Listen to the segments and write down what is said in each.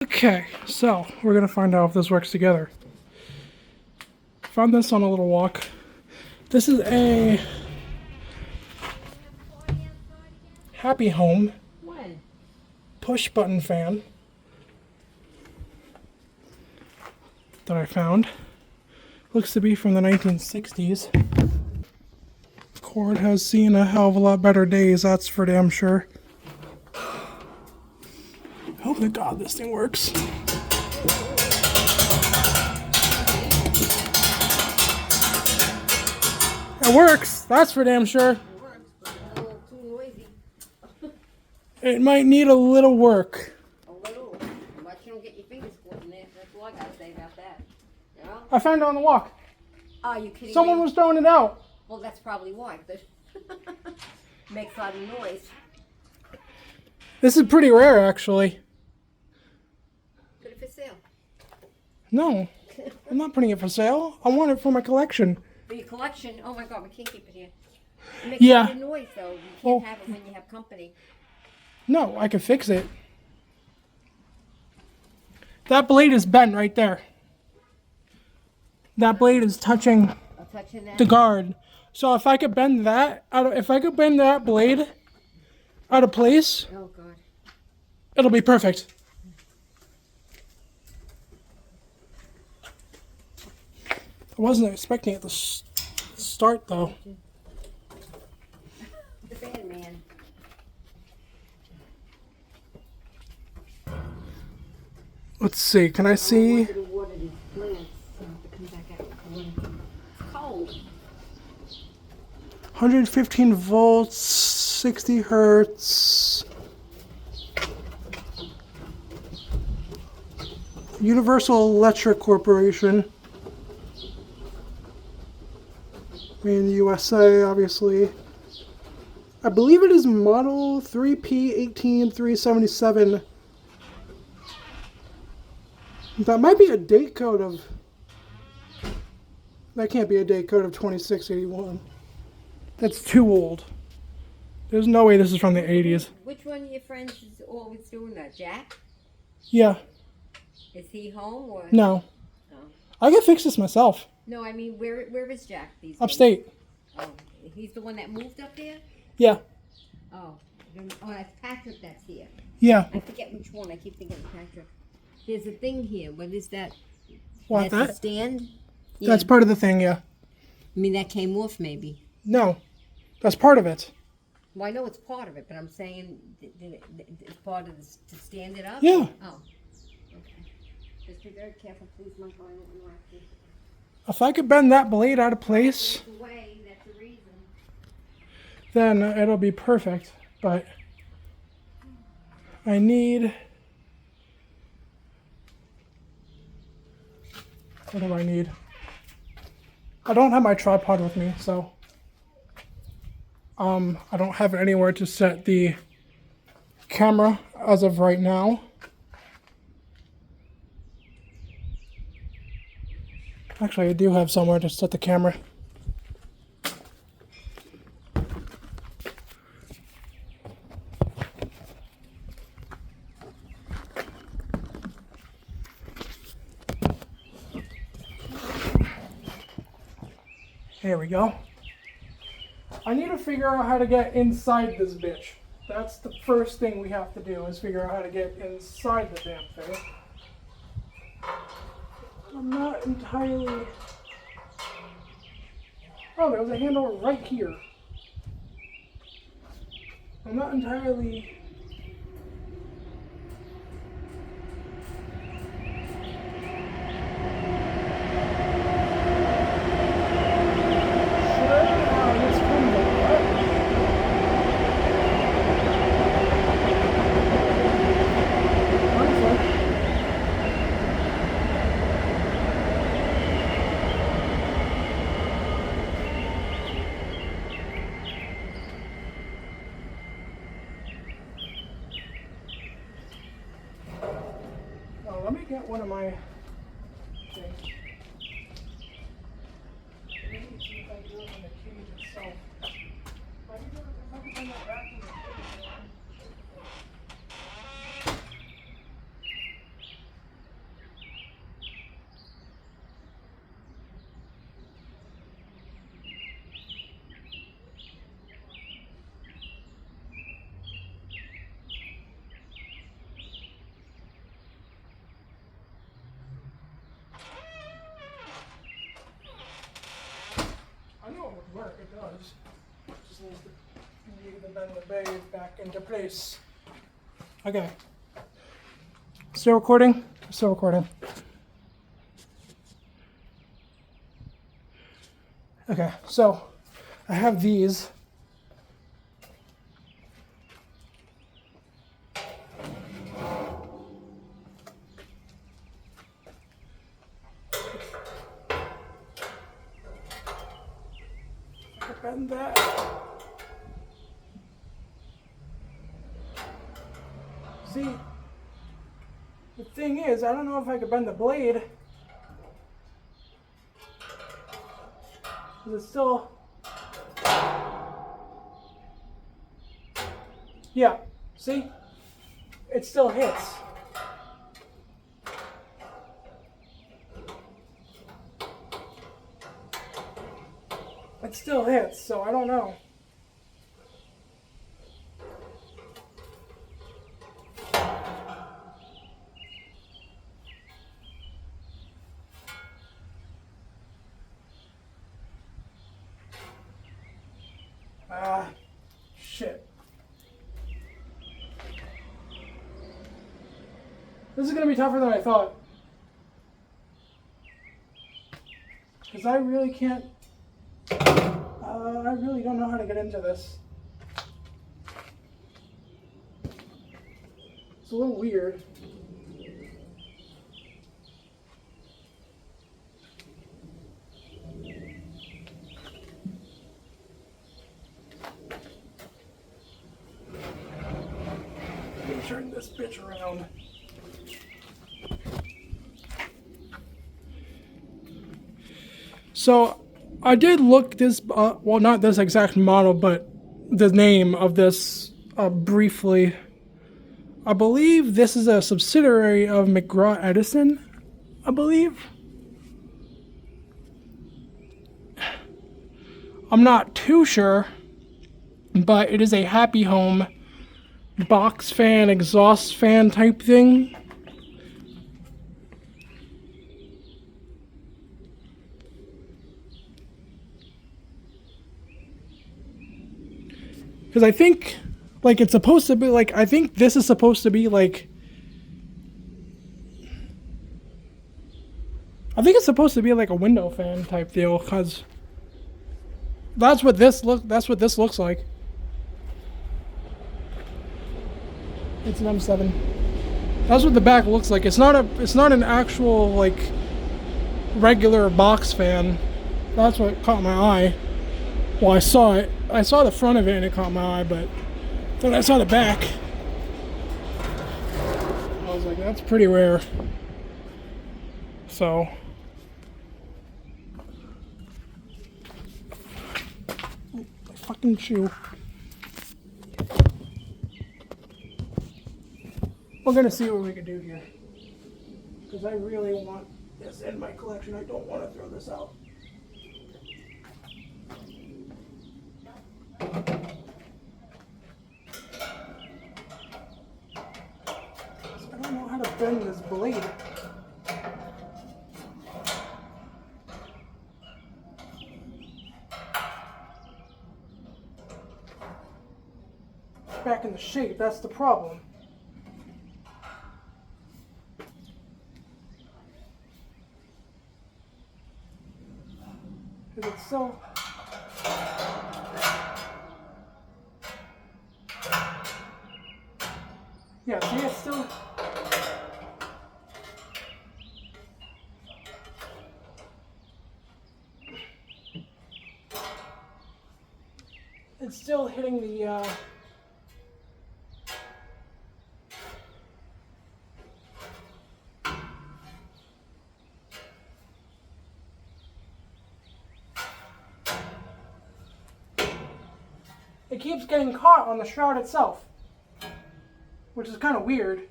Okay, so we're gonna find out if this works together. Found this on a little walk. This is a Happy Home push button fan that I found. Looks to be from the 1960s. Cord has seen a hell of a lot better days, that's for damn sure. Hope to God this thing works. It works, that's for damn sure. It works, but a little too noisy. It might need a little work. A little. But you don't get your fingers caught in there. That's all I gotta say about that. You know? I found it on the walk. Oh, you kidding Someone me? was throwing it out. Well, that's probably why. But makes a lot of noise. This is pretty rare, actually. Put it for sale. No, I'm not putting it for sale. I want it for my collection. For your collection, oh my God, we can't keep it here. It makes Yeah. a lot of noise, though. You can't Well- have it when you have company. No, I can fix it. That blade is bent right there. That blade is touching I'll touch in that. the guard. So if I could bend that blade out of place, Oh God. it'll be perfect. I wasn't expecting it to start though. The fan man. Let's see. Can I see? To water these plants. So I have to come back out with water. It's cold. 115 volts, 60 hertz. Universal Electric Corporation. Made in the USA, obviously. I believe it is model 3P18377. That might be a date code of... That can't be a date code of 2681. That's too old. There's no way this is from the 80s. Which one of your friends is always doing that? Jack? Yeah, Is he home or? no. No. I can fix this myself. No, I mean, where is Jack these days? Upstate. Oh, he's the one that moved up there? Yeah, Oh, that's Patrick that's here. yeah. I forget which one. I keep thinking of Patrick. There's a thing here. What is that? What, That's a that? stand? That's part of the thing, yeah. I mean, that came off maybe. No, that's part of it. Well, I know it's part of it, but I'm saying it's part of this to stand it up? Yeah. Oh, okay. Just be very careful, please, Michael. I don't want to have to. If I could bend that blade out of place, It's away, that's the reason. then it'll be perfect. But I need... What do I need? I don't have my tripod with me, so... I don't have anywhere to set the camera as of right now. Actually, I do have somewhere to set the camera. There we go. I need to figure out how to get inside this bitch. That's the first thing we have to do, is figure out how to get inside the damn thing. I'm not entirely... Oh, there's a handle right here. I'm not entirely... sure how this can work. Honestly. Oh, let me get one of my things. Let me see if I do it in the cage itself. If I can bring that back in the cage, to bend the blade back into place. Okay. Still recording? Still recording. Okay, so I have these. Bend that. See, the thing is, I don't know if I could bend the blade. It's still, yeah, see, it still hits. It still hits, so I don't know. Shit. This is gonna be tougher than I thought. Because I really can't, I really don't know how to get into this. It's a little weird. Let me turn this bitch around. So I did look this, well, not this exact model, but the name of this briefly. I believe this is a subsidiary of McGraw Edison, I believe. I'm not too sure, but it is a Happy Home box fan, exhaust fan type thing. Because I think, like, it's supposed to be, like, I think this is supposed to be, like, I think it's supposed to be, like, a window fan type deal, because that's what this looks like. It's an M7. That's what the back looks like. It's not an actual, like, regular box fan. That's what caught my eye. Well, I saw it. I saw the front of it and it caught my eye, but then I saw the back. I was like, that's pretty rare. So. Oh, my fucking shoe. We're gonna see what we can do here. Because I really want this in my collection. I don't want to throw this out. I don't know how to bend this blade. Back in the shape, that's the problem. Because it's so... Yeah, see, it's still... It's still hitting the, It keeps getting caught on the shroud itself, which is kind of weird.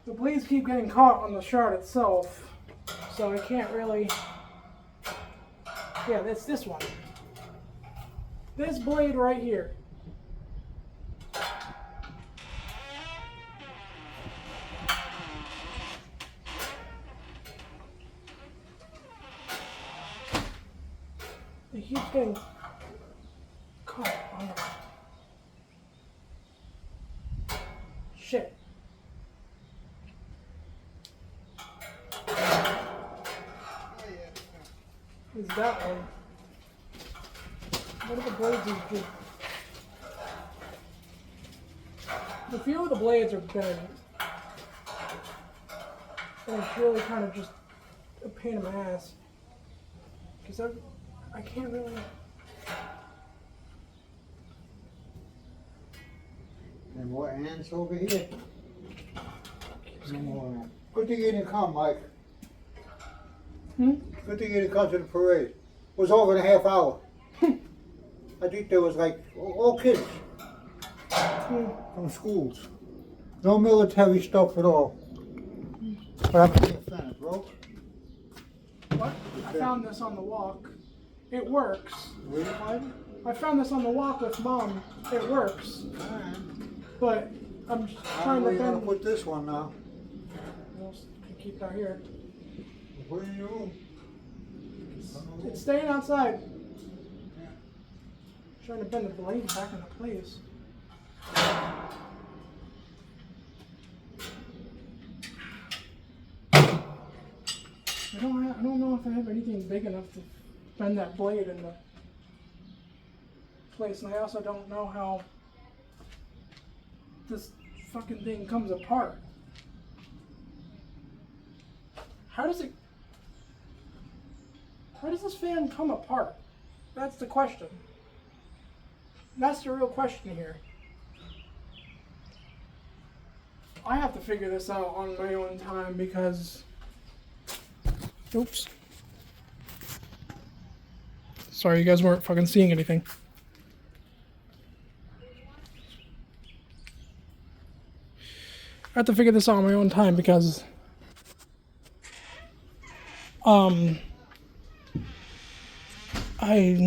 The blades keep getting caught on the shroud itself, so I can't really Yeah, it's this one. This blade right here. It keeps getting caught on it. Shit. Is that one? What are the blades is good? The feel of the blades are bent. And it's really kind of just a pain in my ass. Because I can't really... And more ants over here. No more ants. Good thing you didn't come, Mike. Good thing you didn't come to the parade. It was over in a half hour. I think there was like all kids from schools. No military stuff at all. But I'm a fan, bro. What? I found this on the walk. It works. Really, Mike? I found this on the walk with Mom. It works. Alright. But I'm just How trying are to you gonna bend... put this one now? I'll keep that here. Where are you? It's staying outside. Trying to bend the blade back into place. I don't know if I have anything big enough to bend that blade into place, and I also don't know how this fucking thing comes apart. How does this fan come apart? That's the question. That's the real question here. I have to figure this out on my own time because... Oops. Sorry, you guys weren't fucking seeing anything. I have to figure this out on my own time because... I'm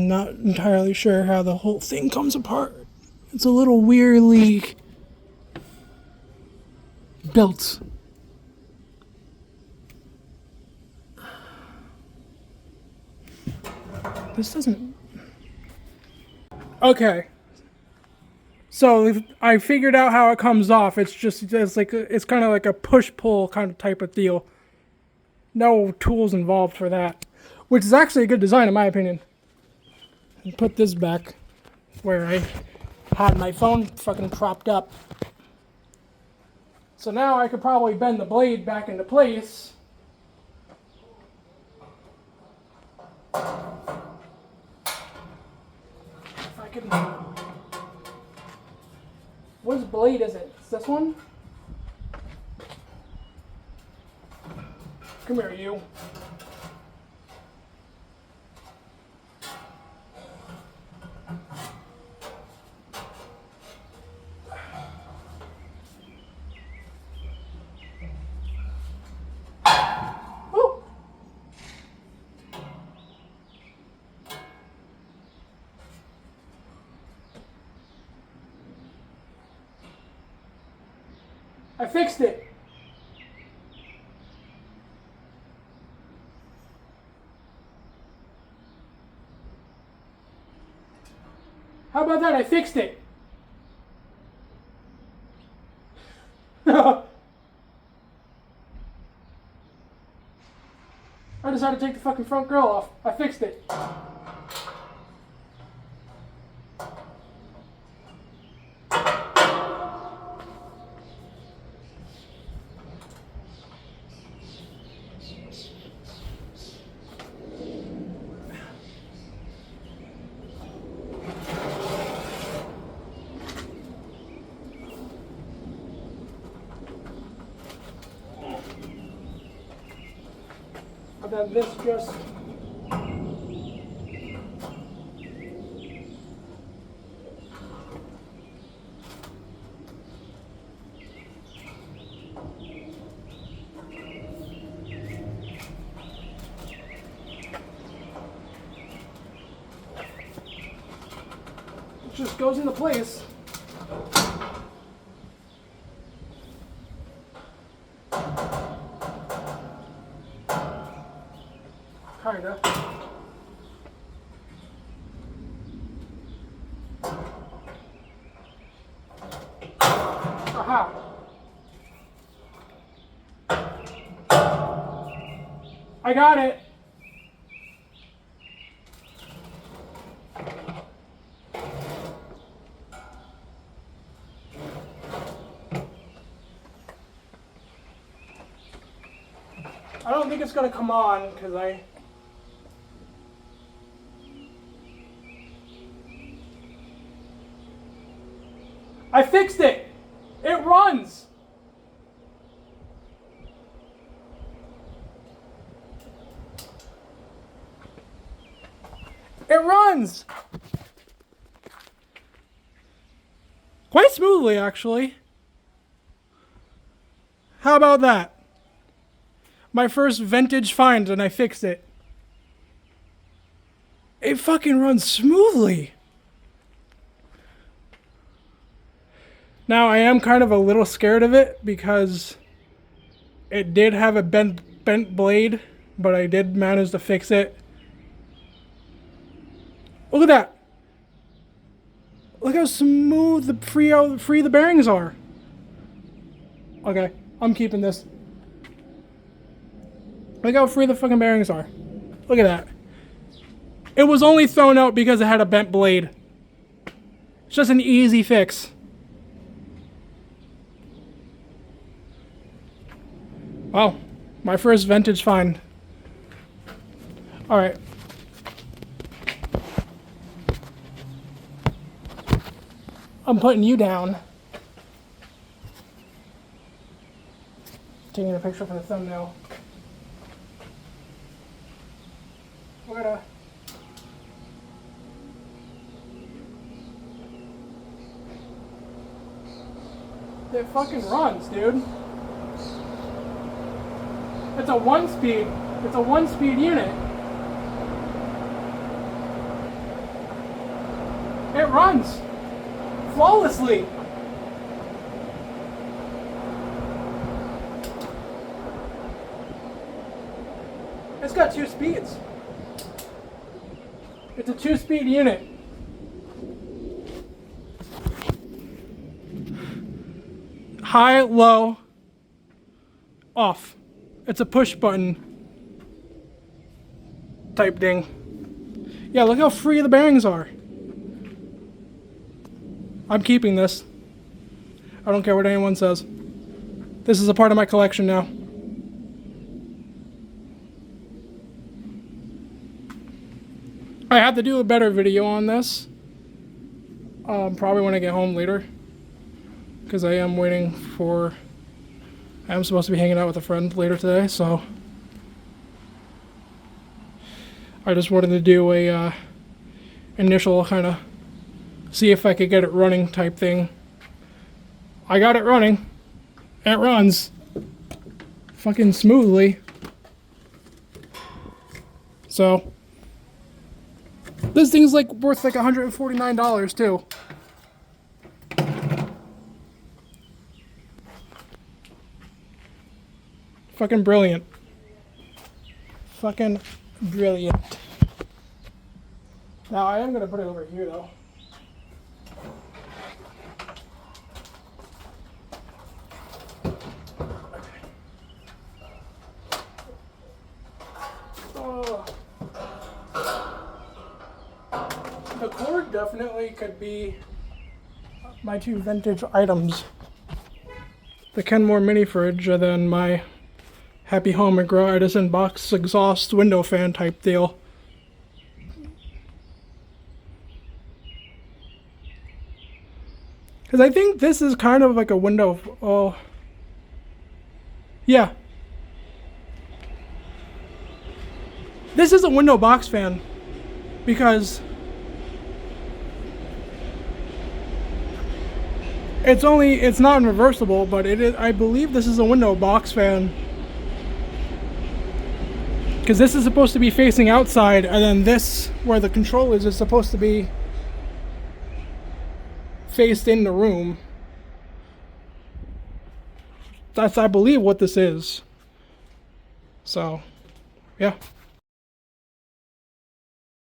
not entirely sure how the whole thing comes apart. It's a little weirdly built. This doesn't... Okay. So if I figured out how it comes off. It's kind of like a push-pull kind of type of deal. No tools involved for that. Which is actually a good design in my opinion. And put this back where I had my phone fucking propped up. So now I could probably bend the blade back into place. If I can... Which blade is it? Is this one? Come here, you. Oh! I fixed it. How about that? I fixed it. I decided to take the fucking front grill off. I fixed it. And then this just... just goes into place. Kinda. Aha. I got it. I don't think it's gonna come on because I fixed it. It runs. It runs. Quite smoothly, actually. How about that? My first vintage find, and I fixed it. It fucking runs smoothly. Now, I am kind of a little scared of it because it did have a bent blade, but I did manage to fix it. Look at that. Look how smooth the free the bearings are. Okay, I'm keeping this. Look how free the fucking bearings are. Look at that. It was only thrown out because it had a bent blade. It's just an easy fix. Wow, my first vintage find. Alright. I'm putting you down. Taking a picture for the thumbnail. We're gonna... It fucking runs, dude. It's a one-speed. It's a one-speed unit. It runs flawlessly. It's got 2 speeds. It's a 2-speed unit. High, low, off. It's a push button type thing. Yeah, look how free the bearings are. I'm keeping this. I don't care what anyone says. This is a part of my collection now. I have to do a better video on this. Probably when I get home later. Because I am waiting for... I'm supposed to be hanging out with a friend later today, so... I just wanted to do a initial kind of see if I could get it running type thing. I got it running. It runs fucking smoothly. So this thing's like worth like $149 too. Fucking brilliant. Fucking brilliant. Now I am gonna put it over here though. Oh. The cord definitely could be my 2 vintage items. The Kenmore mini fridge and then my Happy Home McGraw Edison box exhaust window fan type deal. Because I think this is kind of like a window. Oh, yeah. This is a window box fan because it's not reversible, but it is. I believe this is a window box fan. Because this is supposed to be facing outside, and then this, where the control is supposed to be faced in the room. That's, I believe, what this is. So, yeah.